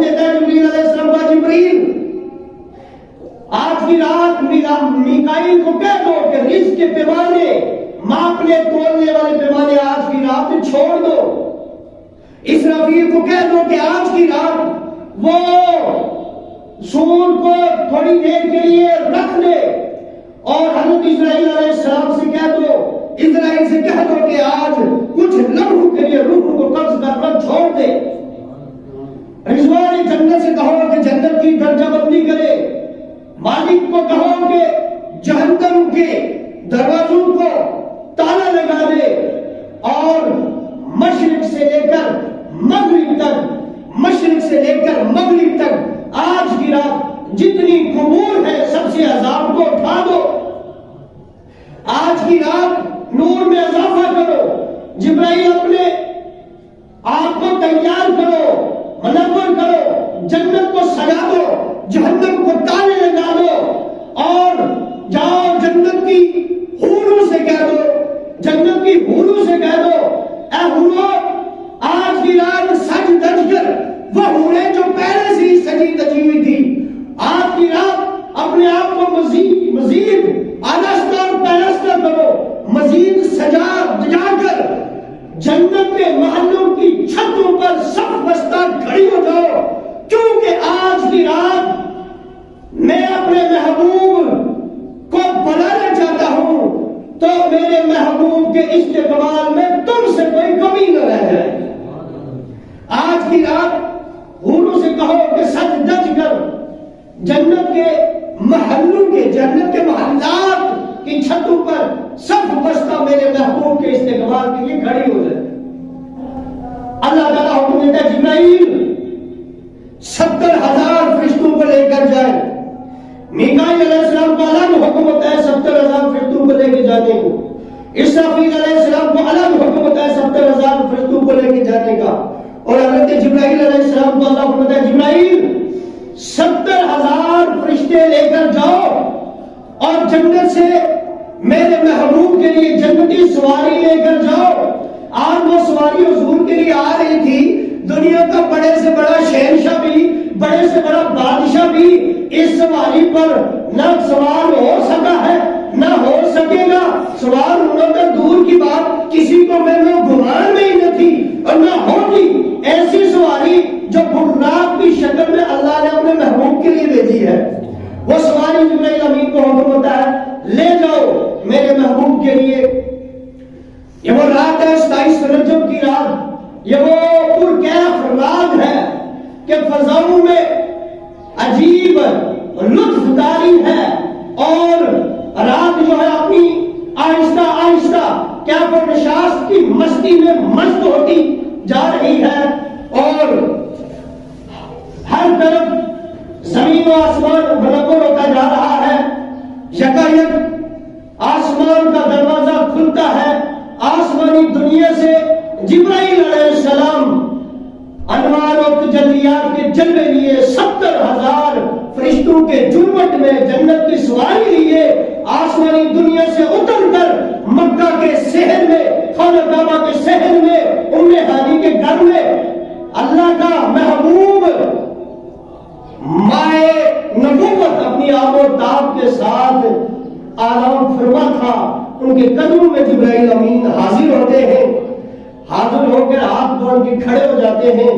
دیتا ہے جبریل علیہ السلام کا، جبریل آج کی رات میکائیل کو کہہ دو کہ رزق کے پیمانے، ماپنے تولنے والے پیمانے آج کی رات چھوڑ دو۔ اسرافیل کو کہہ دو کہ آج کی رات وہ سور کو تھوڑی دیر کے لیے رکھ دے، اور حضرت اسرائیل علیہ السلام سے کہہ دو، اسرائیل سے کہہ دو کہ آج کچھ لمحوں کے لیے روح کو قبض کرنا چھوڑ دے۔ رضوان جنت سے کہو کہ جنت کی درجہ بندی کرے، مالک کو کہو کہ جہنم کے دروازوں کو تالا لگا دے، اور مشرق سے لے کر مغرب تک، مشرق سے لے کر مغرب تک آج کی رات جتنی قبور ہے سب سے عذاب کو اٹھا دو۔ آج کی رات نور میں اضافہ کرو، جبرائیل اپنے آپ کو تیار کرو، منور کرو، جنت کو سجا دو، جہنم کو تالے لگا دو، اور جاؤ جنت کی حوروں سے کہہ دو، جنت کی حوروں سے کہہ دو، اے حوروں آج کی رات سج دج کر، وہ حوریں جو پہلے سے ہی سجی دجی ہوئی تھی، آج کی رات اپنے آپ کو مزید آرستہ اور پیرستہ کرو، مزید سجا دجا کر جنت کے محلوں کی چھتوں پر صف بستہ کھڑی ہو جاؤ، کیونکہ آج کی رات میں اپنے محبوب کو بلانا چاہتا ہوں، تو میرے محبوب کے استقبال میں تم سے کوئی کمی نہ رہ جائے۔ آج کی رات حوروں سے کہو کہ سج دج کر جنت کے محلوں کے، جنت کے محلات کی چھتوں پر صف بستہ میرے محبوب کے استقبال کے لیے کھڑی ہو جائے۔ اللہ تعالیٰ حکم دیتا ہے جبرائیل 70,000 فرشتوں کو لے کر جائے۔ میکائیل علیہ السلام کو الگ حکم ہوتا ہے 70,000 فرشتوں کو لے کے جانے کو، اسرافیل علیہ السلام کو الگ حکم ہوتا ہے 70,000 فرشتوں کو لے کے جانے کا، اور حضرت جبرائیل علیہ السلام کو اللہ فرماتا ہے جبرائیل 70,000 فرشتے لے کر جاؤ، اور جنت سے میرے محبوب کے لیے جنتی سواری لے کر جاؤ۔ آج وہ سواری حضور کے لیے آ رہی تھی، دنیا کا بڑے سے بڑا شہنشاہ بھی، بڑے سے بڑا بادشاہ بھی اس سواری پر نہ سوار ہو سکا ہے، نہ ہو سکے گا۔ سوار ہونا تو دور کی بات، کسی کو میں گمان میں ہی نہ تھی اور نہ ہوگی ایسی سواری جو براق کی شکل میں اللہ نے اپنے محبوب کے لیے بھیجی ہے۔ وہ سواری جبرائیل امین کو حکم ہوتا ہے لے جاؤ میرے محبوب کے لیے۔ یہ وہ رات ہے 27 رجب کی رات، یہ وہ پرکیف رات ہے کہ فضاؤں میں عجیب لطف داری ہے، اور رات جو ہے اپنی آہستہ آہستہ کیف و نشاست کی مستی میں مست ہوتی جا رہی ہے، اور ہر طرف زمین و آسمان منور ہوتا جا رہا ہے۔ یکایک آسمان کا دروازہ کھلتا ہے، آسمانی دنیا سے جبرائیل علیہ السلام انوار و تجلیات کے جلوے لیے 70,000 فرشتوں کے جھومٹ میں جنت کی سواری لیے آسمانی دنیا سے اتر کر مکہ کے شہر میں، خانہ کعبہ کے شہر میں، ام ہانی کے گھر میں اللہ کا محبوب مائے نبوت اپنی آب و تاب کے ساتھ آرام فرما تھا۔ ان کے قدموں میں جبرائیل امین حاضر ہوتے ہیں، حاضر ہو کر ہاتھ جوڑ کے کھڑے ہو جاتے ہیں۔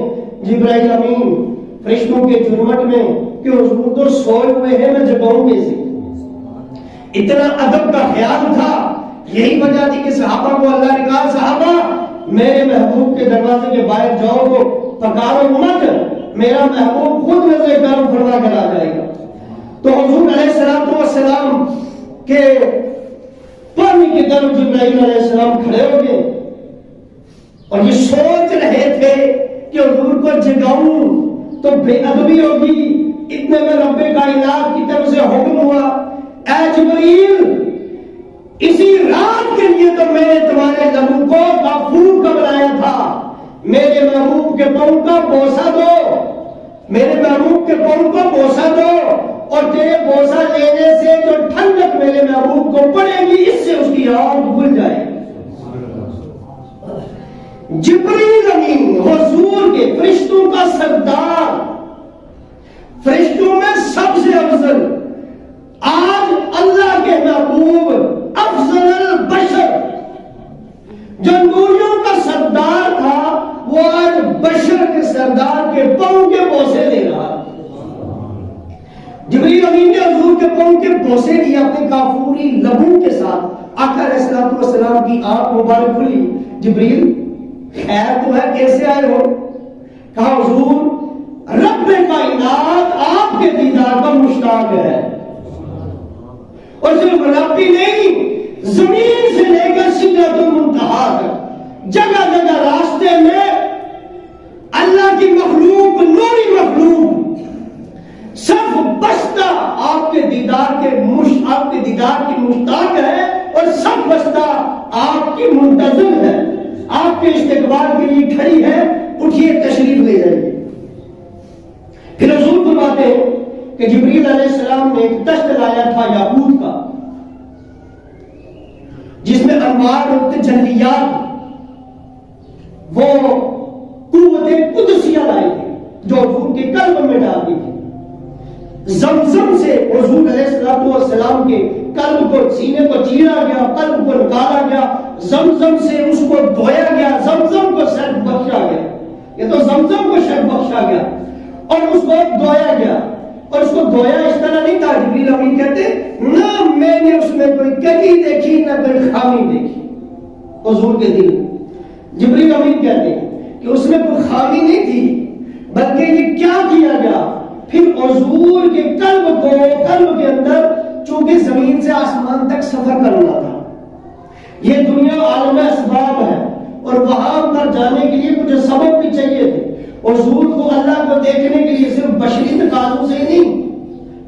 جبرائیل امین فرشتوں کے جھرمٹ میں کہ حضور تو سوئے ہوئے ہیں، میں جگاؤں کیسے؟ اتنا ادب کا خیال تھا۔ یہی وجہ تھی کہ صحابہ کو اللہ نے کہا صحابہ میرے محبوب کے دروازے کے باہر جاؤ تو پکارو مت، میرا محبوب خود نظر کرم فرما کر آ جائے گا۔ تو حضور علیہ السلام کے پانی کی طرف جبرائیل علیہ السلام کھڑے ہو گئے، اور یہ سوچ رہے تھے کہ حضور کو جگاؤں تو بے ادبی ہوگی۔ اتنے میں رب کائنات کی طرف سے حکم ہوا اے جبرائیل اسی رات کے لیے تو میں نے تمہارے لبوں کو کافور کا بنایا تھا، میرے محبوب کے پاؤں کا بوسہ دو، میرے محبوب کے پاؤں کو بوسہ دو، اور تیرے بوسہ لینے سے جو ٹھنڈک میرے محبوب کو پڑے گی اس سے اس کی آگ بھول جائے گی۔ جبرائیل امین حضور کے فرشتوں کا سردار جو نوریوں کا سردار تھا وہ آج بشر کے سردار کے پاؤں کے بوسے دے رہا. جبریل امین نے حضور کے پاؤں کے بوسے لیے اپنے کافوری لبوں کے ساتھ. آقا علیہ الصلوۃ والسلام کی آنکھ مبارک کھلی. جبریل خیر تو ہے، کیسے آئے ہو؟ کہا حضور رب کائنات آپ کے دیدار کا مشتاق ہے. اور صرف رب ہی نہیں، زمین سے لے کر سدرۃ المنتہا تک جگہ جگہ راستے میں اللہ کی مخلوق، نوری مخلوق سب بستہ آپ کے دیدار کی مشتاق ہے، اور سب بستہ آپ کی منتظر ہے، آپ کے استقبال کے لیے کھڑی ہے. اٹھیے تشریف لے جائیے. پھر حضور فرماتے ہیں کہ جبریل علیہ السلام نے ایک تخت لایا تھا یاقوت کا، جس میں انوار اور تجلیات وہ قوت قدسیہ لائی تھی جو حضور کے قلب میں ڈال دی تھی. زمزم سے حضور علیہ السلام کے قلب کو، سینے کو چیرا گیا، قلب کو نکالا گیا، زمزم سے اس کو دھویا گیا، زمزم کو شرف بخشا گیا. یہ تو زمزم کو شرف بخشا گیا اور اس کو دھویا گیا. اور اس کو دھویا اس طرح نہیں تھا، جبریل امین کہتے نہ میں نے اس میں کوئی کمی دیکھی نہ کوئی خامی دیکھی. حضور کے دل جبریل امین کہتے ہیں کہ اس میں کوئی خامی نہیں تھی، بلکہ یہ کیا کیا گیا، پھر حضور کے قلب کے اندر چونکہ زمین سے آسمان تک سفر کرنا تھا، یہ دنیا عالم اسباب ہے اور وہاں پر جانے کے لیے کچھ سبب بھی چاہیے تھے. حضور کو اللہ کو دیکھنے کے لیے صرف بشری تقاضوں سے ہی نہیں،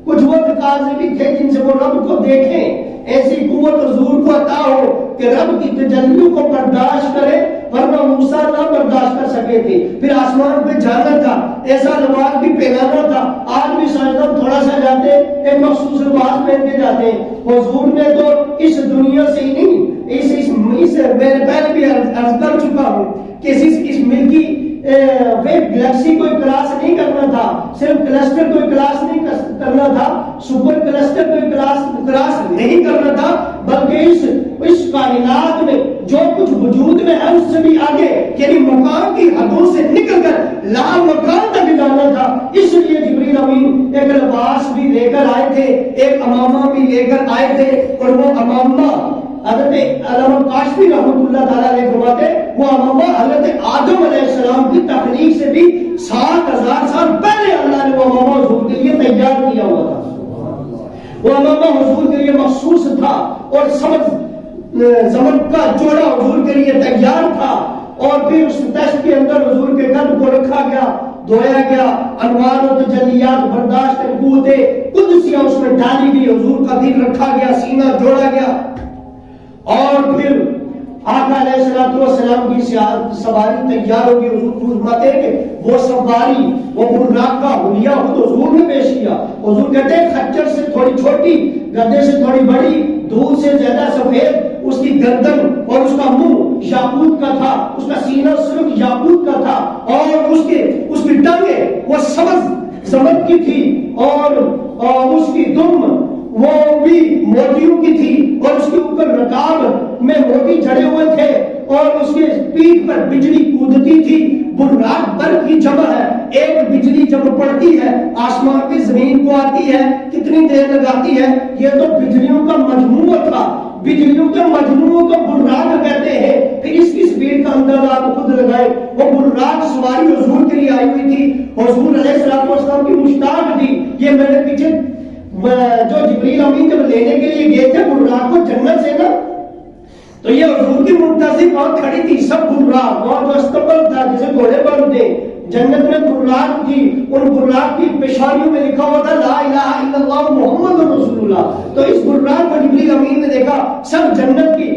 کچھ وہ تقاضے بھی تھے جن سے وہ رب کو دیکھیں. ایسی قوت حضور کو عطا ہو کہ رب کی تجلیوں کو برداشت کرے، ورنہ موسیٰ نہ برداشت کر سکے تھے. پھر آسمان پہ جانا تھا، ایسا لباس بھی پہنانا تھا. آج بھی سائنسدان تھوڑا سا جاتے ایک مخصوص لباس پہن کے جاتے ہیں. حضور نے تو اس دنیا سے ہی نہیں، میں پہلے بھی عرض کر چکا ہوں کہ اس ملکی گلیکسی کو کلاس نہیں کرنا تھا، صرف کلسٹر کو کلاس نہیں کرنا تھا، سپر کلسٹر کو کلاس نہیں کرنا تھا، بلکہ اس کائنات میں جو کچھ وجود میں ہے اس سے بھی آگے، یعنی مکان کی حدوں سے نکل کر لا مکان تک جانا تھا. اس لیے جبریل امین ایک لباس بھی لے کر آئے تھے، ایک امامہ بھی لے کر آئے تھے. اور وہ امامہ حضرت علامہ کاشفی رحمۃ اللہ تعالیٰ علیہ فرماتے وہ امامہ حضرت آدم علیہ السلام کی تخلیق سے بھی 7,000 سال پہلے اللہ نے وہ امامہ حضور کے لیے تیار کیا ہوا تھا. وہ امامہ حضور کے لیے مخصوص تھا اور زمن کا جوڑا حضور کے لیے تیار تھا. اور پھر اس دشت کے اندر حضور کے قلب کو رکھا گیا، دھویا گیا، انوار و تجلیات برداشت قوت قدسیہ اس میں ڈالی گئی، حضور کا دل رکھا گیا، سینہ جوڑا گیا. اور پھر آقا علیہ الصلوۃ والسلام کی سواری تیار ہوگی. حضور فرماتے ہیں کہ وہ سواری وہ براق کا حلیہ خود حضور نے پیش کیا. حضور کہتے ہیں خچر سے تھوڑی چھوٹی، گدھے سے تھوڑی بڑی، دودھ سے زیادہ سفید، اس کی گردن اور اس کا منہ یاقوت کا تھا، اس کا سینہ صرف یاقوت کا تھا، اور اس کی ٹانگیں وہ سبز زمرد کی تھی، اور اس کی دم وہ بھی موتیوں کی تھی، اور اس کے اوپر رکاب میں موتی جڑے ہوئے تھے، اور اس کے پیٹھ پر بجلی کودتی تھی. براق برق کی جمع ہے، ایک بجلی جب پڑتی ہے آسمان کی زمین کو آتی ہے کتنی دیر لگاتی ہے؟ یہ تو بجلیوں کا مجموعہ تھا، بجلیوں کے مجموعوں کو براق کہتے ہیں. پھر اس کی سپیڈ کا اندازہ آپ خود لگائیں. وہ براق سواری حضور کے لیے آئی ہوئی تھی، حضور علیہ السلام کی مشتاق تھی. یہ میں نے پیچھے جو جبریل امین جب لینے کے لیے گئے تھے براق کو جنت سے نا، تو یہ حضور کی منتظر وہاں کھڑی تھی. سب براق وہاں جو استقبال تھا جسے گھوڑے بنتے جنت میں براق تھی، ان براق کی پیشانیوں میں لکھا ہوا تھا لا الہ الا اللہ محمد رسول اللہ. تو اس براق کو جبریل امین نے دیکھا، سب جنت کے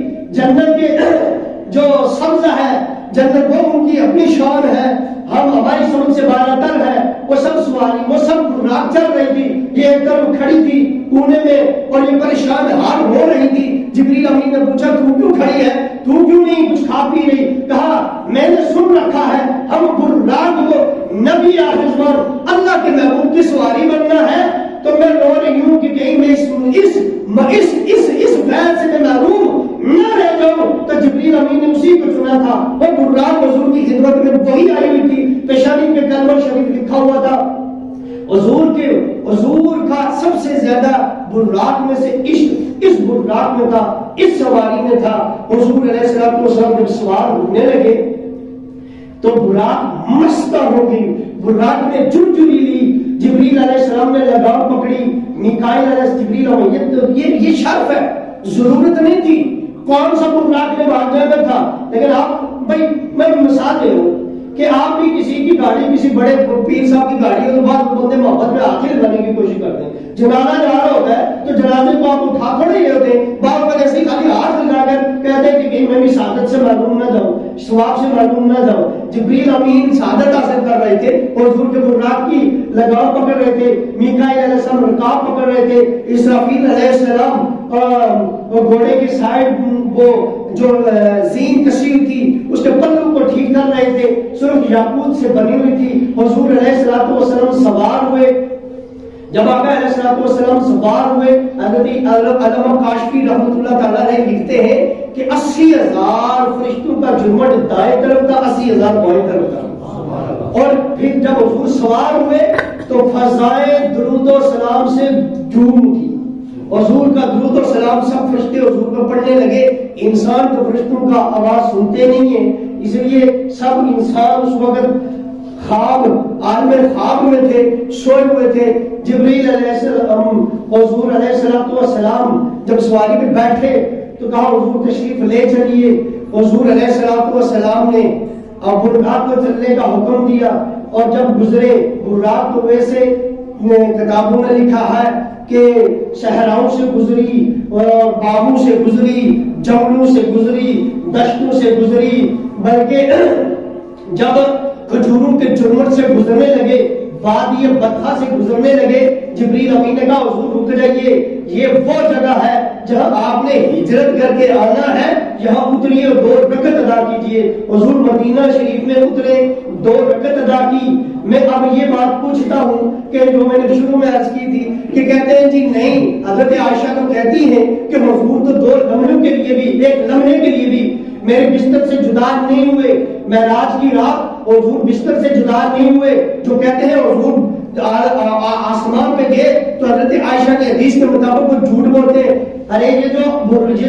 جو سبز ہے جنت وہ ان کی اپنی شان ہے، ہم ہماری سمجھ سے بالاتر ہے. وہ سب سواری وہ سب براق چل رہی تھی، یہ ایک طرف کھڑی تھی کونے میں اور یہ پریشان حال ہو رہی تھی. جبریل امین نے پوچھا تو کیوں کھڑی ہے، تو کیوں نہیں کچھ کھا پی رہی؟ کہا میں نے سن رکھا ہے ہم براق کو نبی آخر زمان اللہ کے محبوب کی سواری بننا ہے، تو میں رو رہی ہوں کہ کہیں میں اس فیض سے میں محروم نہ رہ جاؤں. تو جبریل امین العالمین نے اسی کو چنا تھا. وہ براق حضور کی خدمت میں وہی آئی ہوئی تھی, پیشانی پہ کلمہ شریف لکھا ہوا تھا. حضور کا سب سے زیادہ براق میں سے عشق اس براق میں تھا, اس سواری میں تھا. حضور علیہ السلام جب سوار ہونے لگے تو براق مستہ ہو گئی, براق نے جھنجھلی لی. جبریل علیہ السلام نے لگام پکڑی, میکائیل علیہ السلام, یہ شرف ہے, ضرورت نہیں تھی. کون سا براق نے واقعہ میں تھا. لیکن آپ بھائی میں مثال دے رہا ہوں کہ آپ بھی کسی کی گاڑی, کسی بڑے پیر صاحب کی گاڑی ہو تو بعد بندے محبت میں آخر لگانے کی کوشش کرتے ہیں. جنازہ جا رہا ہوتا ہے تو جنازے کو آپ اٹھا کھڑے ہی ہوتے ہیں, بعض اوقات ایسے خالی ہاتھ لگا کر کہتے ہیں کہ کہیں میں بھی سعادت سے معلوم نہ جاؤں, ثواب سے معلوم نہ جاؤں. جبریل امین سعادت حاصل کر رہے تھے, حضور کے براق کی لگام پکڑ رہے تھے, میکائیل علیہ السلام رکاب پکڑ رہے تھے, اسرافیل علیہ السلام گھوڑے کے سائڈ وہ جو زین کسی تھی اس کے پلوں کو ٹھیک کر رہے تھے, سرخ یاقوت سے بنی ہوئی تھی. حضور علیہ السلام سوار ہوئے. جب آقا علیہ السلام سوار ہوئے, حضرت علامہ کاشفی رحمۃ اللہ تعالیٰ نے لکھتے ہیں کہ 80,000 فرشتوں کا جھرمٹ دائیں طرف تھا, 80,000 بائیں طرف تھا. اور پھر جب حضور سوار ہوئے تو فضائے درود و سلام سے جھوم اٹھی. حضور کا درود و سلام سب فرشتے حضور پر پڑھنے لگے. انسان تو فرشتوں کا آواز سنتے نہیں ہیں, اس لیے سب انسان اس وقت خواب, عالم خواب میں تھے, سوئے ہوئے تھے. جبریل علیہ السلام, حضور علیہ السلام جب سواری پہ بیٹھے تو کہا حضور تشریف لے چلیے. حضور علیہ السلام نے براق کو چلنے کا حکم دیا, اور جب گزرے براق تو ویسے کتابوں میں لکھا ہے کہ صحراؤں سے گزری, باغوں سے گزری, جنگلوں سے گزری, دشتوں سے گزری, بلکہ جب کھجوروں کے جھرمٹ سے گزرنے لگے, وادی بطحا سے گزرنے لگے, جبریل امین نے کہا حضور رک جائیے, یہ وہ جگہ ہے جہاں آپ نے ہجرت کر کے آنا ہے, یہاں اتریے اور 2 رکعت ادا کیجئے. حضور مدینہ شریف میں اترے, 2 رکعت ادا کی. میں اب یہ بات پوچھتا ہوں کہ جو میں نے شروع میں عرض کی تھی کہ کہتے ہیں جی نہیں, حضرت عائشہ تو کہتی ہیں کہ حضور تو 2 لمحوں کے لیے بھی, 1 لمحے کے لیے بھی میرے بستر سے جدا نہیں ہوئے. معراج کی رات حضور بستر سے جدا نہیں ہوئے. جو کہتے ہیں حضور آسمان پہ گئے تو حضرت عائشہ کے حدیث کے مطابق وہ جھوٹ بولتے ہیں. ارے یہ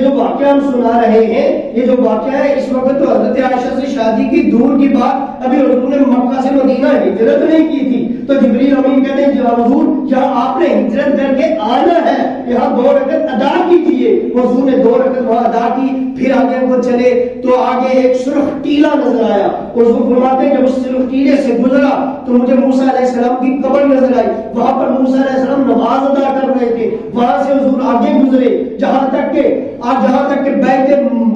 جو واقعہ ہم سنا رہے ہیں, یہ جو واقعہ ہے اس وقت تو حضرت عائشہ سے شادی کی دور کی بات, ابھی حضور نے مکہ سے مدینہ ہجرت نہیں کی تھی. تو جبریل امین کہتے ہیں حضور جہاں آپ نے ہجرت کر کے آنا ہے یہاں 2 رکعت ادا کیجیے. حضور نے 2 رکعت وہاں ادا کی. پھر آگے وہ چلے تو آگے ایک سرخ ٹیلا نظر آیا. حضور فرماتے ہیں جب اس سرخ ٹیلے سے گزرا تو مجھے موسیٰ علیہ السلام کی قبر نظر آئی. وہاں پر موسیٰ علیہ السلام نماز ادا کر رہے تھے. وہاں سے حضور آگے گزرے جہاں تک کہ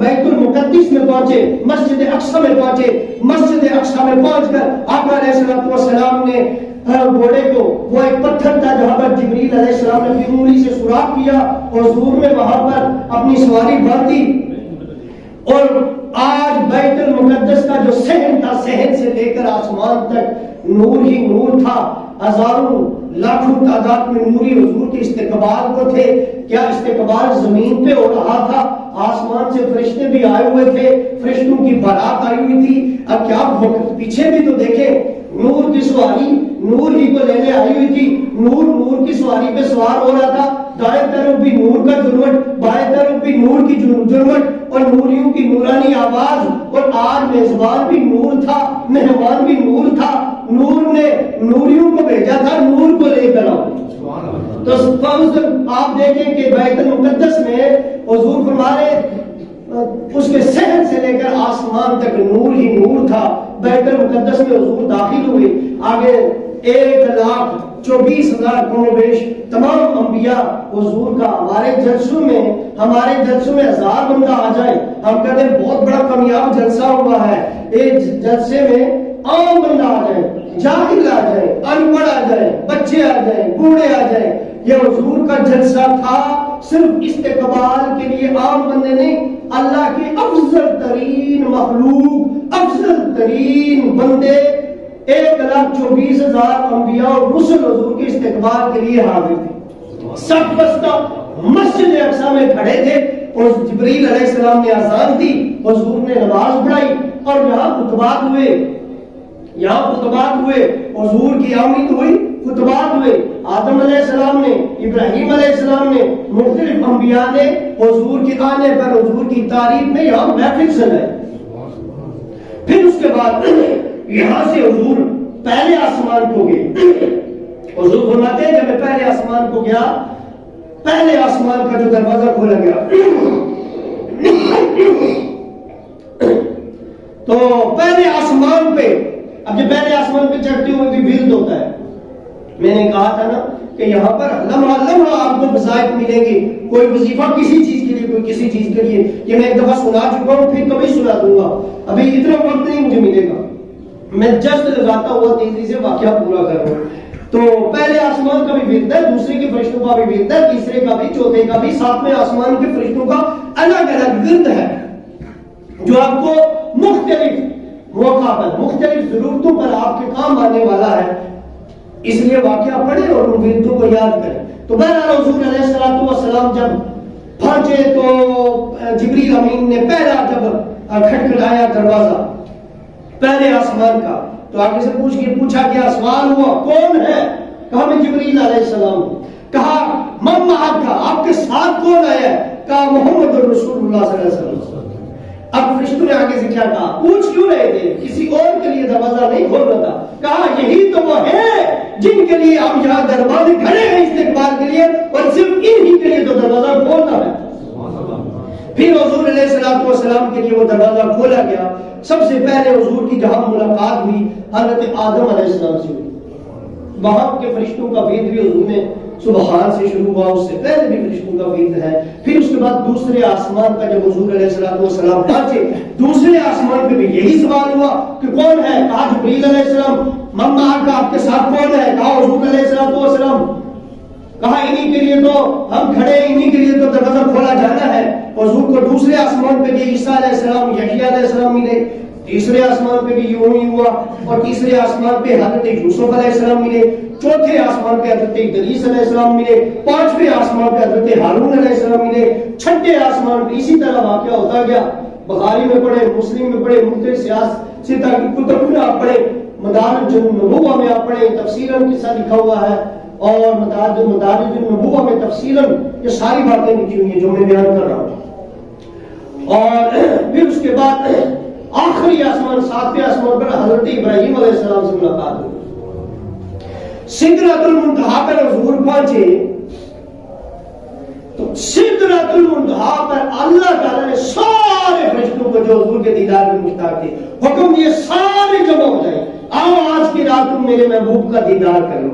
بیت المقدس میں پہنچے, مسجد اقصی میں پہنچے. مسجد اقصی میں پہنچ کر آقا علیہ السلام نے گھوڑے کو, وہ ایک پتھر تھا جہاں پر جبریل علیہ السلام نے اپنی انگلی سے سوراخ کیا, اور حضور نے وہاں پر اپنی سواری بھر دی. اور آج بیت المقدس کا جو صحن تھا, صحن سے لے کر آسمان تک نور ہی نور تھا. ہزاروں لاکھوں تعداد میں نوری حضور کے استقبال کو تھے. کیا استقبال زمین پہ ہو رہا تھا, آسمان سے فرشتے بھی آئے ہوئے تھے, فرشتوں کی بارات آئی ہوئی تھی. اب کیا پیچھے بھی تو دیکھیں, نور کی سواری نور ہی کو لینے آئی ہوئی تھی. نور کی سواری پہ سوار ہو رہا تھا. دائیں طرف بھی نور کا جھرمٹ, بائیں طرف بھی نور کی جھرمٹ, اور نوریوں کی نورانی آواز. اور آج میزبان بھی نور تھا, مہمان بھی نور تھا. نور نے نوریوں کو بھیجا تھا نور کو لے کر آؤ. تو آپ دیکھیں کہ بیت المقدس میں حضور فرمانے اس کے صحن سے لے کر آسمان تک نور ہی نور تھا. بیت المقدس میں حضور داخل ہوئے. آگے 1,24,000 کم و بیش تمام انبیاء حضور کا. ہمارے جلسوں میں 1000 بندہ آ جائے, ہم کہتے ہیں بہت بڑا کامیاب جلسہ ہوا ہے. ایک جلسے میں عام بندہ آ جائے, جاہل آ جائے, ان پڑھ آ جائے, بچے آ جائیں, بوڑھے آ جائیں. یہ حضور کا جلسہ تھا صرف استقبال کے لیے. عام بندے نہیں, اللہ کے افضل ترین مخلوق, افضل ترین بندے 1,24,000 انبیاء اور رسل حضور کے استقبال کے لیے حاضر تھے. سب بستہ مسجد اقصی میں کھڑے تھے. اور جبریل علیہ السلام نے اذان دی، حضور نے نماز پڑھائی، اور یہاں خطبات ہوئے، حضور کی آمد ہوئی، خطبات ہوئے، آدم علیہ السلام نے، ابراہیم علیہ السلام نے، مختلف انبیاء نے حضور کے آنے پر حضور کی تعریف میں یہاں محفل سجائی۔ پھر اس کے بعد یہاں سے حضور پہلے آسمان کو گئے۔ حضور فرماتے ہیں جب میں پہلے آسمان کو گیا، پہلے آسمان کا جو دروازہ کھولا گیا تو پہلے آسمان پہ، اب جب پہلے آسمان پہ چڑھتے ہوئے بھی ورد ہوتا ہے، میں نے کہا تھا نا کہ یہاں پر لمحہ لمحہ آپ کو وظائف ملیں گے، کوئی وظیفہ کسی چیز کے لیے، کوئی کسی چیز کے لیے، یہ میں ایک دفعہ سنا چکا ہوں، پھر کبھی سنا دوں گا، ابھی اتنا وقت نہیں مجھے ملے گا، میں جسٹ لگاتا ہوا تیزی سے واقعہ پورا کر رہا ہوں۔ تو پہلے آسمان کا بھی ورد ہے، دوسرے کے فرشتوں کا بھی ورد ہے، تیسرے کا بھی، چوتھے کا بھی، ساتویں آسمان کے فرشتوں کا الگ الگ ورد ہے جو آپ کو مختلف موقع پر، مختلف ضرورتوں پر آپ کے کام آنے والا ہے، اس لیے واقعہ پڑھیں اور ان وردوں کو یاد کریں۔ تو بہرحال حضور علیہ السلام جب پہنچے تو جبریل امین نے پہلا جب کھٹکھٹایا دروازہ پہلے آسمان کا، تو آگے سے پوچھا کیا سوال ہوا، کون ہے؟ کہا میں جبریل علیہ السلام ہوں۔ کہا من معک کا، آپ کے ساتھ کون آیا ہے؟ کہا محمد رسول اللہ صلی اللہ علیہ وسلم۔ اب فرشتوں نے آگے سے کیا کہا؟ پوچھ کیوں رہے تھے؟ کسی اور کے لیے دروازہ نہیں کھول رہا تھا۔ کہا یہی تو وہ ہے جن کے لیے ہم یہاں دروازے کھڑے ہیں استقبال کے لیے، اور صرف انہی کے لیے تو دروازہ کھولنا ہے۔ پھر حضور علیہ السلام کے لیے وہ دروازہ کھولا گیا۔ سب سے پہلے حضور کی جہاں ملاقات ہوئی حضرت آدم علیہ السلام سے ہوئی، وہاں کے فرشتوں کا ورد بھی حضور نے سبحان سے شروع ہوا، اس سے پہلے بھی فرشتوں کا ورد ہے۔ پھر اس کے بعد دوسرے آسمان کا جب حضور علیہ السلام پہنچے، دوسرے آسمان پہ بھی یہی سوال ہوا کہ کون ہے؟ کہا جبریل علیہ السلام۔ مما کا آپ کے ساتھ کون ہے؟ کہا حضور علیہ السلام۔ کہا انہی کے لیے تو ہم کھڑے ہیں، انہی کے لیے تو دروازہ کھولا جانا ہے۔ حضور کو دوسرے آسمان پہ بھی عیسیٰ علیہ السلام، یحییٰ علیہ السلام ملے، تیسرے آسمان پہ بھی یوں ہی ہوا، اور تیسرے آسمان پہ حضرت یوسف علیہ السلام ملے، چوتھے آسمان پہ حضرت ادریس علیہ السلام ملے، پانچویں آسمان پہ حضرت ہارون علیہ السلام ملے، چھٹے آسمان پہ اسی طرح واقعہ ہوتا گیا۔ بخاری میں پڑھے، مسلم میں پڑھے، مختلف سیاست کتب میں آپ پڑھے، مدارج النبوہ میں آپ پڑھے، تفصیلاً قصہ لکھا ہوا ہے، اور مدارج النبوہ میں تفصیلاً یہ ساری باتیں لکھی ہوئی ہیں جو میں بیان کر رہا ہوں۔ اور پھر اس کے بعد آخری آسمان، ساتویں آسمان پر حضرت ابراہیم علیہ السلام سے ملاقات ہوئی۔ سدرۃ المنتہا پر حضور پہنچے تو سدرۃ المنتہا پر اللہ تعالیٰ نے سارے فرشتوں کو جو حضور کے دیدار میں مشتاق تھے حکم دیے سارے جمع ہو جائیں، آؤ آج کی رات تم میرے محبوب کا دیدار کرو۔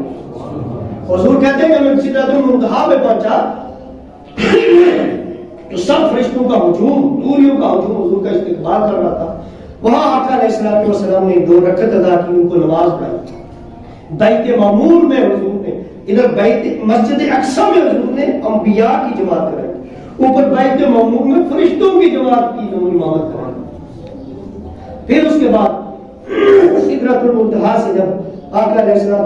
حضور کہتے ہیں کہ میں سدرۃ المنتہا پہ پہنچا تو سب فرشتوں کا ہجوم، نوریوں کا ہجوم حضور کا استقبال کر رہا تھا۔ وہاں آقا علیہ السلام نے 2 رکعت ادا کی، ان کو نماز پڑھائی۔ بیت معمور میں حضور نے، ادھر بیت مسجد اقصی میں حضور نے انبیاء کی جماعت کرائی، اوپر بیت معمور میں فرشتوں کی جماعت کی امامت کرائی۔ پھر اس کے بعد سدرۃ المنتہا سے جب آقا علیہ السلام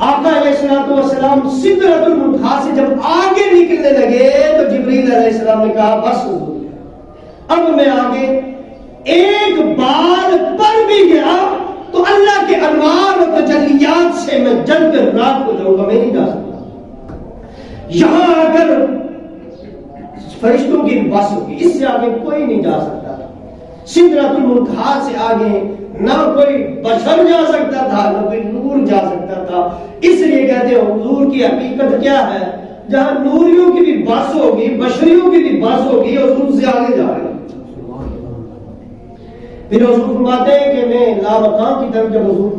آقا علیہ السلام سدرۃ المنتہا سے جب آگے نکلنے لگے تو جبریل علیہ السلام نے کہا بس حضور اب میں آگے ایک بال پر بھی گیا تو اللہ کے انوار و تجلیات سے میں جل کر رات کو جاؤں گا، میں نہیں جا سکتا۔ یہاں آ کر فرشتوں کی بس ہوگی، اس سے آگے کوئی نہیں جا سکتا۔ سدرۃ المنتہا سے آگے نہ کوئی بشر جا سکتا تھا، نہ کوئی نور جا سکتا تھا۔ اس لیے کہتے ہیں حضور کی حقیقت کیا ہے؟ جہاں نوریوں کی بھی بس ہوگی، بشریوں کی بھی بس ہوگی، حضور سے آگے جا رہے ہیں۔ پھر حضور فرماتے ہیں کہ میں لامکان کی طرف جب حضور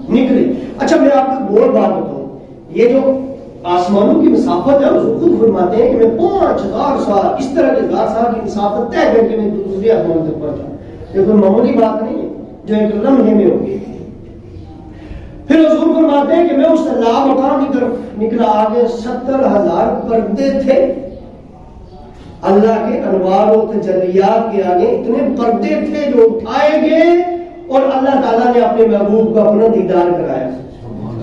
نکلے۔ اچھا میں آپ کو ایک اور بات بتاؤں، یہ جو آسمانوں کی مسافت ہے حضور خود فرماتے ہیں کہ میں 5000 سال اس طرح کے 1000 سال کی مسافت طے کر کے میں دوسرے آسمان تک پہنچا۔ یہ کوئی معمولی بات نہیں ہے جو ایک لمحے میں ہوگی۔ پھر حضور فرماتے ہیں کہ میں اس لامکان کی طرف نکلا، آگے 70,000 پردے تھے، اللہ کے انوار و تجلیات کے آگے اتنے پردے تھے جو اٹھائے گئے اور اللہ تعالیٰ نے اپنے محبوب کو اپنا دیدار کرایا۔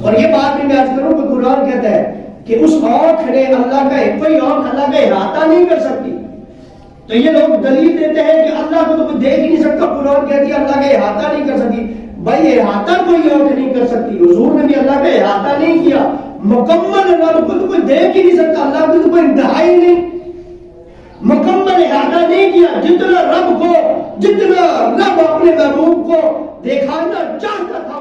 اور یہ بات بھی میں عرض کروں کہ قرآن کہتا ہے کہ اس آنکھ نے اللہ کا کوئی آنکھ اللہ کا احاطہ نہیں کر سکتی. تو یہ لوگ دلیل دیتے ہیں کہ اللہ کو تو کوئی دیکھ ہی نہیں سکتا. قرآن کہتی ہے اللہ کا احاطہ نہیں کر سکتی. بھائی احاطہ کوئی آنکھ نہیں کر سکتی. حضور نے بھی اللہ کا احاطہ نہیں کیا. مکمل اللہ کو تو کوئی دیکھ ہی نہیں سکتا. اللہ کو تو کوئی انتہا ہی نہیں. مکمل احاطہ نہیں کیا. جتنا رب اپنے محبوب کو دکھانا چاہتا تھا